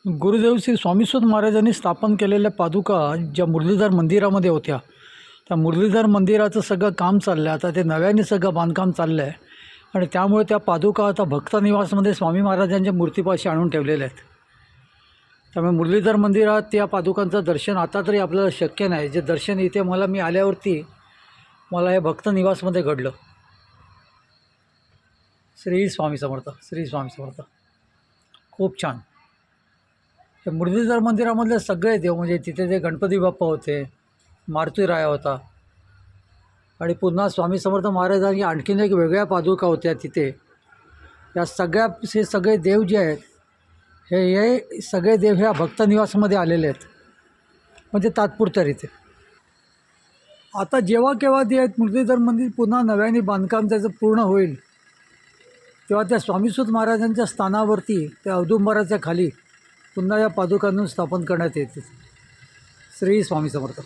गुरुदेव श्री स्वामीसुत महाराजांनी स्थापन केलेल्या पादुका ज्या मुरलीधर मंदिरामध्ये होत्या, त्या मुरलीधर मंदिराचं सगळं काम चाललं आहे. आता ते नव्याने सगळं बांधकाम चाललं आहे आणि त्यामुळे त्या पादुका आता भक्तनिवासमध्ये स्वामी महाराजांच्या मूर्तीपाशी आणून ठेवलेल्या आहेत. त्यामुळे मुरलीधर मंदिरात त्या पादुकांचं दर्शन आता तरी आपल्याला शक्य नाही. जे दर्शन इथे मी आल्यावरती मला हे भक्तनिवासमध्ये घडलं. श्री स्वामी समर्थ, श्री स्वामी समर्थ. खूप छान. त्या मुरलीधर मंदिरामधले सगळे देव, म्हणजे तिथे जे गणपती बाप्पा होते, मारुती राया होता आणि पुन्हा स्वामी समर्थ महाराजांनी आणखीन एक वेगळ्या पादुका होत्या तिथे. या सगळे देव जे आहेत हे सगळे देव ह्या भक्तनिवासमध्ये आलेले आहेत, म्हणजे तात्पुरत्यारीते. आता जेव्हा केव्हा ते मुरलीधर मंदिर पुन्हा नव्याने बांधकाम त्याचं पूर्ण होईल, तेव्हा त्या स्वामीसुत महाराजांच्या स्थानावरती त्या औदुंबराच्या खाली पुन्हा या पादुकांना स्थापन करण्यात येते. श्री स्वामी समर्थ.